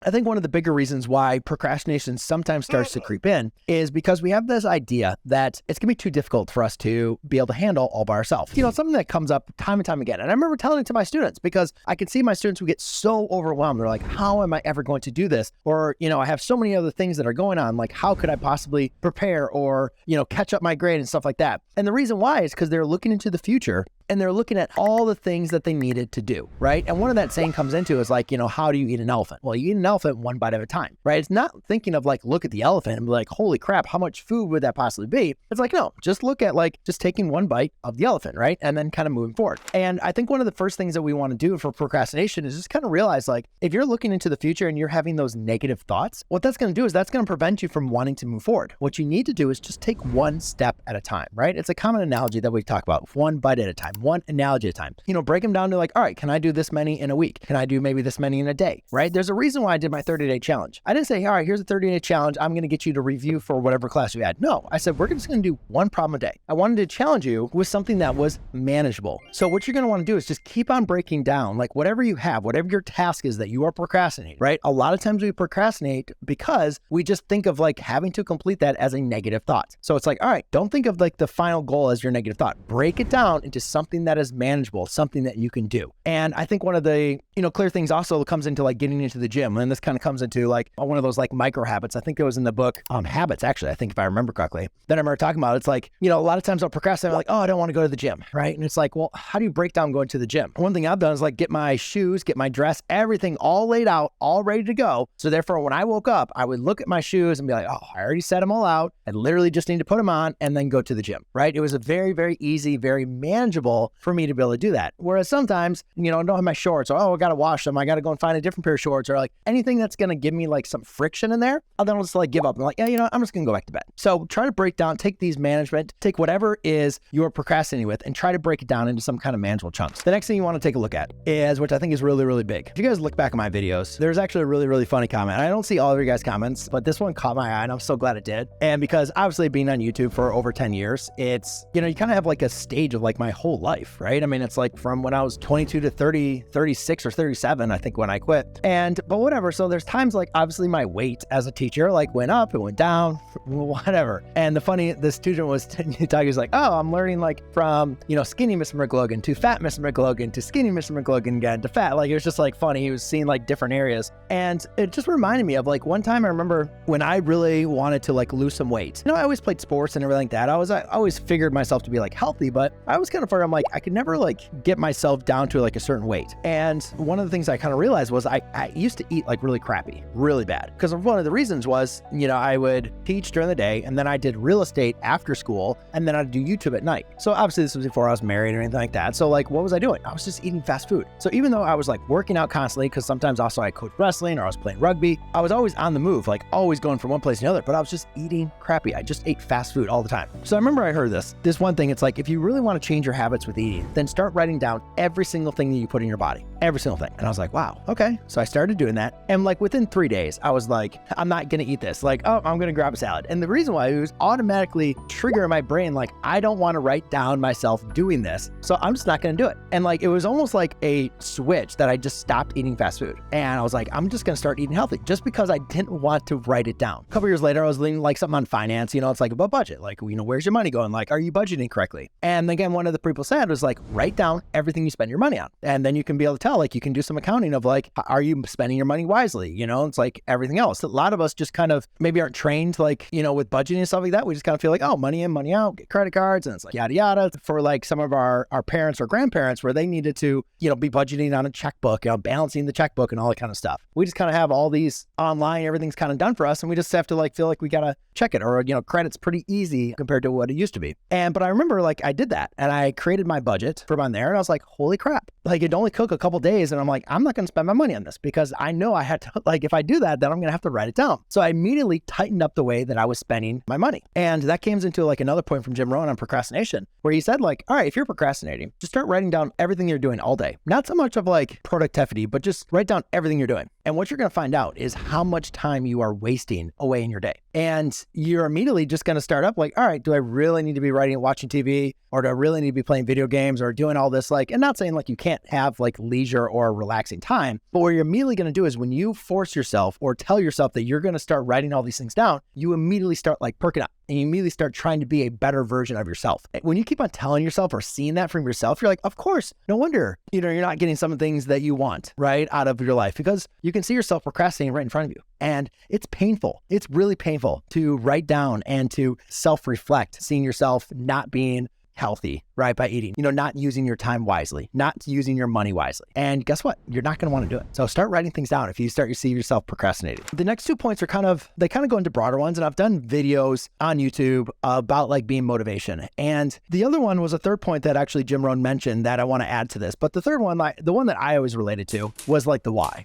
I think one of the bigger reasons why procrastination sometimes starts to creep in is because we have this idea that it's going to be too difficult for us to be able to handle all by ourselves. You know, something that comes up time and time again. And I remember telling it to my students because I could see my students would get so overwhelmed. They're like, how am I ever going to do this? Or, you know, I have so many other things that are going on. Like, how could I possibly prepare or, you know, catch up my grade and stuff like that? And the reason why is because they're looking into the future and they're looking at all the things that they needed to do, right? And one of that saying comes into is like, you know, how do you eat an elephant? Well, you eat an elephant one bite at a time, right? It's not thinking of like, look at the elephant and be like, holy crap, how much food would that possibly be? It's like, no, just look at like, just taking one bite of the elephant, right? And then kind of moving forward. And I think one of the first things that we want to do for procrastination is just kind of realize like, if you're looking into the future and you're having those negative thoughts, what that's going to do is that's going to prevent you from wanting to move forward. What you need to do is just take one step at a time, right? It's a common analogy that we talk about, one bite at a time, one analogy at a time. You know, break them down to like, all right, can I do this many in a week? Can I do maybe this many in a day, right? There's a reason why I did my 30-day challenge. I didn't say, all right, here's a 30-day challenge. I'm going to get you to review for whatever class you had. No, I said, we're just going to do one problem a day. I wanted to challenge you with something that was manageable. So what you're going to want to do is just keep on breaking down, like whatever you have, whatever your task is that you are procrastinating, right? A lot of times we procrastinate because we just think of like having to complete that as a negative thought. So it's like, all right, don't think of like the final goal as your negative thought. Break it down into something that is manageable, something that you can do. And I think one of the, you know, clear things also comes into like getting into the gym. And this kind of comes into like one of those like micro habits. I think it was in the book Habits, actually, I think if I remember correctly, that I remember talking about. It's like, you know, a lot of times I'll procrastinate, like, oh, I don't want to go to the gym, right? And it's like, well, how do you break down going to the gym? One thing I've done is like get my shoes, get my dress, everything all laid out, all ready to go. So therefore, when I woke up, I would look at my shoes and be like, oh, I already set them all out. I literally just need to put them on and then go to the gym, right? It was a very, very easy, very manageable for me to be able to do that. Whereas sometimes, you know, I don't have my shorts, or oh, I got to wash them. I got to go and find a different pair of shorts, or like anything that's going to give me like some friction in there. Then I'll just like give up. I'm like, yeah, you know, I'm just going to go back to bed. So try to break down, take these management, take whatever is you're procrastinating with and try to break it down into some kind of manageable chunks. The next thing you want to take a look at is, which I think is really, really big. If you guys look back at my videos, there's actually a really, really funny comment. I don't see all of your guys' comments, but this one caught my eye and I'm so glad it did. And because obviously being on YouTube for over 10 years, it's, you know, you kind of have like a stage of like my whole life, right? I mean, it's like from when I was 22 to 30, 36 or 37, I think when I quit. But whatever. So there's times like obviously my weight as a teacher like went up, it went down, whatever. And the student was talking, he's like, oh, I'm learning like from, you know, skinny Mr. McLogan to fat Mr. McLogan to skinny Mr. McLogan again to fat. Like, it was just like funny. He was seeing like different areas. And it just reminded me of like one time I remember when I really wanted to like lose some weight. You know, I always played sports and everything like that. I always figured myself to be like healthy, but I was kind of figured I'm like, I could never like get myself down to like a certain weight. And one of the things I kind of realized was I used to eat like really crappy, really bad. Because one of the reasons was, you know, I would teach during the day and then I did real estate after school and then I'd do YouTube at night. So obviously this was before I was married or anything like that. So like, what was I doing? I was just eating fast food. So even though I was like working out constantly, because sometimes also I coached wrestling or I was playing rugby, I was always on the move, like always going from one place to another, but I was just eating crappy. I just ate fast food all the time. So I remember I heard this one thing. It's like, if you really want to change your habits with eating, then start writing down every single thing that you put in your body, every single thing. And I was like, wow, okay. So I started doing that. And like within 3 days, I was like, I'm not going to eat this. Like, oh, I'm going to grab a salad. And the reason why, it was automatically triggering my brain, like, I don't want to write down myself doing this. So I'm just not going to do it. And like, it was almost like a switch that I just stopped eating fast food. And I was like, I'm just going to start eating healthy just because I didn't want to write it down. A couple years later, I was learning like something on finance, you know, it's like about budget, like, you know, where's your money going? Like, are you budgeting correctly? And again, one of the people said was like, write down everything you spend your money on. And then you can be able to tell, like, you can do some accounting of like, are you spending your money wisely? You know, it's like everything else. A lot of us just kind of maybe aren't trained like, you know, with budgeting and stuff like that. We just kind of feel like, oh, money in, money out, get credit cards. And it's like yada, yada. For like some of our parents or grandparents where they needed to, you know, be budgeting on a checkbook, you know, balancing the checkbook and all that kind of stuff. We just kind of have all these online, everything's kind of done for us. And we just have to like, feel like we got to check it, or, you know, credit's pretty easy compared to what it used to be. But I remember like I did that and I created my budget from on there and I was like, holy crap, like it only took a couple days. And I'm like, I'm not going to spend my money on this because I know I had to, like, if I do that, then I'm going to have to write it down. So I immediately tightened up the way that I was spending my money. And that came into like another point from Jim Rohn on procrastination, where he said like, all right, if you're procrastinating, just start writing down everything you're doing all day. Not so much of like productivity, but just write down everything you're doing. And what you're going to find out is how much time you are wasting away in your day. And you're immediately just going to start up like, all right, do I really need to be watching TV, or do I really need to be playing video games or doing all this? Like, and not saying like you can't can't have like leisure or relaxing time. But what you're immediately going to do is when you force yourself or tell yourself that you're going to start writing all these things down, you immediately start like perking up and you immediately start trying to be a better version of yourself. When you keep on telling yourself or seeing that from yourself, you're like, of course, no wonder, you're not getting some of the things that you want, right, out of your life, because you can see yourself procrastinating right in front of you. And it's painful. It's really painful to write down and to self-reflect, seeing yourself not being healthy, right? By eating, not using your time wisely, not using your money wisely. And guess what? You're not going to want to do it. So start writing things down if you start to see yourself procrastinating. The next 2 points are they kind of go into broader ones. And I've done videos on YouTube about like being motivation. And the other one was a third point that actually Jim Rohn mentioned that I want to add to this. But the third one, the one that I always related to was like the why.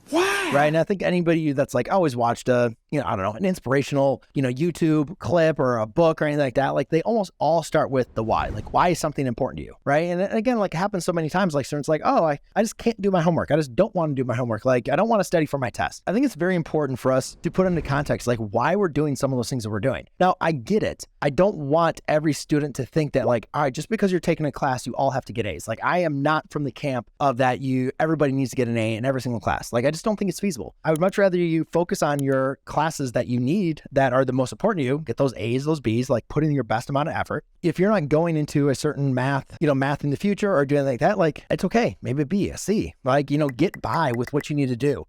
Why? Right. And I think anybody that's like always watched an inspirational, YouTube clip or a book or anything like that, like they almost all start with the why. Like, why is something important to you? Right. And again, like it happens so many times, like students like, oh, I just can't do my homework. I just don't want to do my homework. Like, I don't want to study for my test. I think it's very important for us to put into context, like why we're doing some of those things that we're doing. Now, I get it. I don't want every student to think that like, all right, just because you're taking a class, you all have to get A's. Like, I am not from the camp of that everybody needs to get an A in every single class. Like, I just don't think it's feasible. I would much rather you focus on your classes that you need that are the most important to you, get those A's, those B's, like put in your best amount of effort. If you're not going into a certain math in the future or doing like that, like it's okay. Maybe a B, a C, like, get by with what you need to do.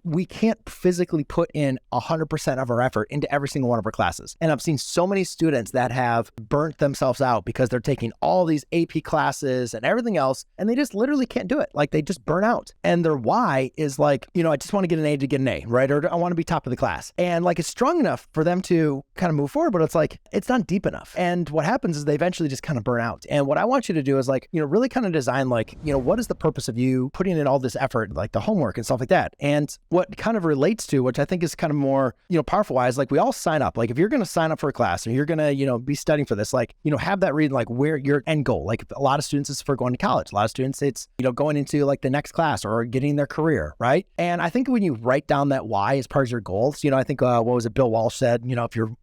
We can't physically put in 100% of our effort into every single one of our classes. And I've seen so many students that have burnt themselves out because they're taking all these AP classes and everything else, and they just literally can't do it. Like they just burn out. And their why is like, I just want to get an A to get an A, right? Or I want to be top of the class. And like it's strong enough for them to kind of move forward, but it's like, it's not deep enough. And what happens is they eventually just kind of burn out. And what I want you to do is like, really kind of design like, what is the purpose of you putting in all this effort, like the homework and stuff like that. And what kind of relates to, which I think is kind of more, powerful wise, like we all sign up. Like if you're going to sign up for a class or you're going to, be studying for this, like, have that read like where your end goal. Like a lot of students it's for going to college. A lot of students it's, going into like the next class or getting their career, right? And I think when you write down that why as part of your goals, I think what was it Bill Walsh said,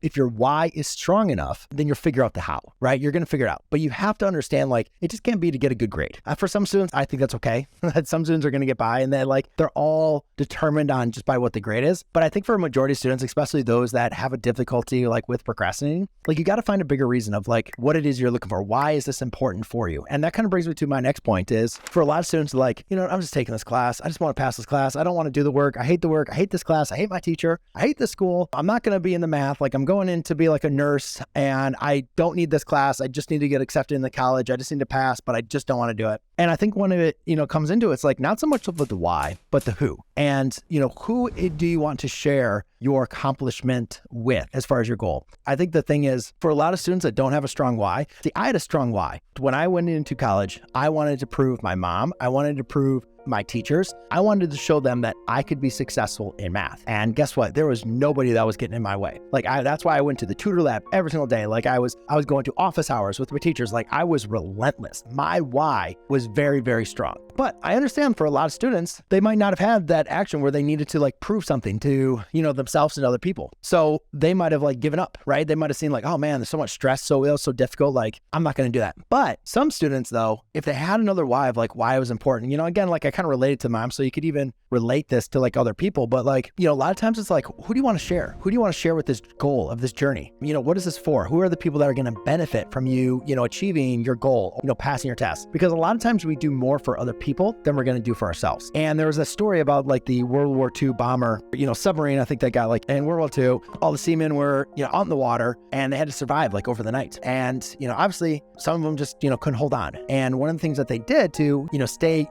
if your why is strong enough, then you'll figure out the how, right? You're going to figure it out. But you have to understand like it just can't be to get a good grade. For some students, I think that's okay. That some students are going to get by and they're all determined on just by what the grade is. But I think for a majority of students, especially those that have a difficulty like with procrastinating, like you got to find a bigger reason of like what it is you're looking for. Why is this important for you? And that kind of brings me to my next point is for a lot of students like, I'm just taking this class. I just want to pass this class. I don't want to do the work. I hate the work. I hate this class. I hate my teacher. I hate this school. I'm not going to be in the math. Like I'm going in to be like a nurse and I don't need this class. I just need to get accepted in the college. I just need to pass, but I just don't want to do it. And I think when it, comes into it's like not so much of the why, but the who. And, who do you want to share your accomplishment with as far as your goal? I think the thing is for a lot of students that don't have a strong why, I had a strong why. When I went into college, I wanted to prove my mom, I wanted to prove my teachers, I wanted to show them that I could be successful in math. And guess what? There was nobody that was getting in my way. Like that's why I went to the tutor lab every single day. Like I was going to office hours with my teachers. Like I was relentless. My why was very, very strong. But I understand for a lot of students, they might not have had that action where they needed to like prove something to, themselves and other people. So they might have like given up, right? They might have seen like, oh man, there's so much stress, so difficult. Like I'm not going to do that. But some students though, if they had another why of like why it was important, again, like I kind of related to mom, so you could even relate this to like other people. But like, a lot of times it's like, who do you want to share? Who do you want to share with this goal of this journey? What is this for? Who are the people that are going to benefit from you, achieving your goal, passing your test? Because a lot of times we do more for other people than we're going to do for ourselves. And there was a story about like the World War II bomber, submarine, I think that got like in World War II, all the seamen were, out in the water and they had to survive like over the night. And, obviously some of them just, couldn't hold on. And one of the things that they did to,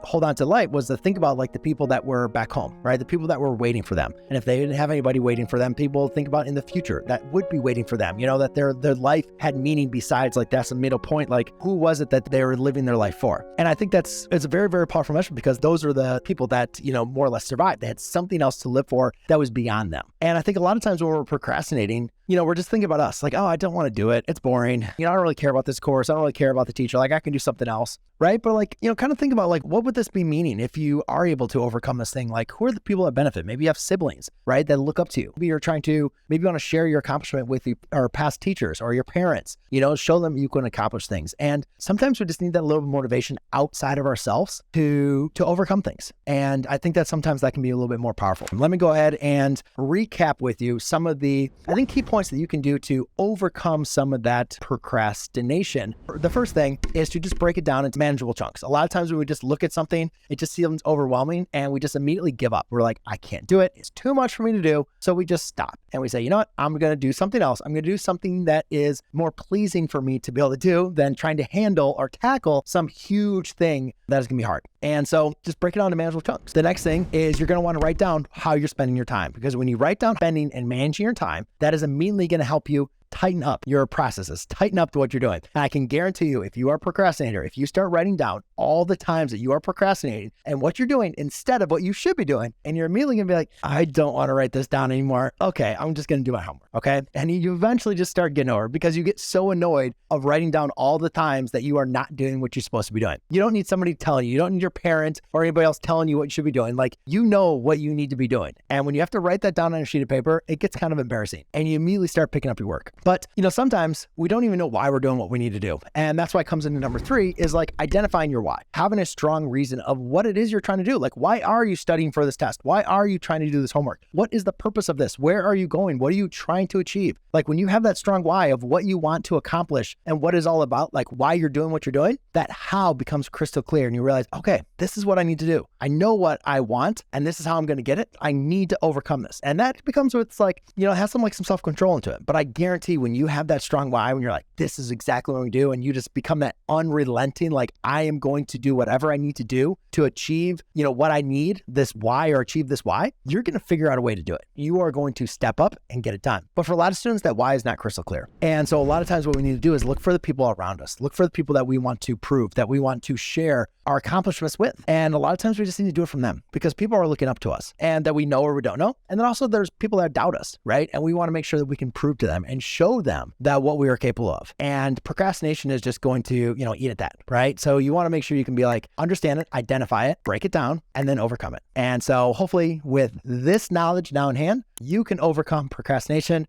hold on to light was to think about like the people that were back home, right? The people that were waiting for them. And if they didn't have anybody waiting for them, people think about in the future that would be waiting for them, that their life had meaning besides like that's a middle point. Like who was it that they were living their life for? And I think it's a very, very powerful message because those are the people that, more or less survived. They had something else to live for that was beyond them. And I think a lot of times when we're procrastinating, we're just thinking about us like, oh, I don't want to do it. It's boring. I don't really care about this course. I don't really care about the teacher. Like I can do something else. Right. But like, kind of think about like, what would this be meaning if you are able to overcome this thing? Like, who are the people that benefit? Maybe you have siblings, right, that look up to you. Maybe you're maybe you want to share your accomplishment with our past teachers or your parents, show them you can accomplish things. And sometimes we just need that little motivation outside of ourselves to overcome things. And I think that sometimes that can be a little bit more powerful. Let me go ahead and recap with you some of the, I think, key points that you can do to overcome some of that procrastination. The first thing is to just break it down into manageable chunks. A lot of times when we just look at something, it just seems overwhelming and we just immediately give up. We're like, I can't do it. It's too much for me to do. So we just stop and we say, you know what? I'm going to do something else. I'm going to do something that is more pleasing for me to be able to do than trying to handle or tackle some huge thing that is going to be hard. And so just break it down to manageable chunks. The next thing is you're going to want to write down how you're spending your time, because when you write down spending and managing your time, that is immediately going to help you tighten up your processes, tighten up to what you're doing. And I can guarantee you, if you are a procrastinator, if you start writing down all the times that you are procrastinating and what you're doing instead of what you should be doing, and you're immediately going to be like, I don't want to write this down anymore. Okay, I'm just going to do my homework. Okay. And you eventually just start getting over it because you get so annoyed of writing down all the times that you are not doing what you're supposed to be doing. You don't need somebody telling you. You don't need your parents or anybody else telling you what you should be doing. Like, you know what you need to be doing. And when you have to write that down on a sheet of paper, it gets kind of embarrassing and you immediately start picking up your work. But, sometimes we don't even know why we're doing what we need to do. And that's why it comes into number 3 is like identifying your why, having a strong reason of what it is you're trying to do. Like, why are you studying for this test? Why are you trying to do this homework? What is the purpose of this? Where are you going? What are you trying to achieve? Like, when you have that strong why of what you want to accomplish and what it's all about, like why you're doing what you're doing, that how becomes crystal clear and you realize, okay, this is what I need to do. I know what I want and this is how I'm going to get it. I need to overcome this. And that becomes what's like, it has some self-control into it. But I guarantee when you have that strong why, when you're like, this is exactly what we do, and you just become that unrelenting, like, I am going to do whatever I need to do to achieve, what I need, this why, or achieve this why, you're going to figure out a way to do it. You are going to step up and get it done. But for a lot of students, that why is not crystal clear. And so a lot of times what we need to do is look for the people around us, look for the people that we want to prove, that we want to share our accomplishments with. And a lot of times we just need to do it from them because people are looking up to us and that we know or we don't know. And then also there's people that doubt us, right? And we want to make sure that we can prove to them and show them that what we are capable of. And procrastination is just going to, eat at that, right? So you want to make sure you can be like, understand it, identify it, break it down, and then overcome it. And so hopefully with this knowledge now in hand, you can overcome procrastination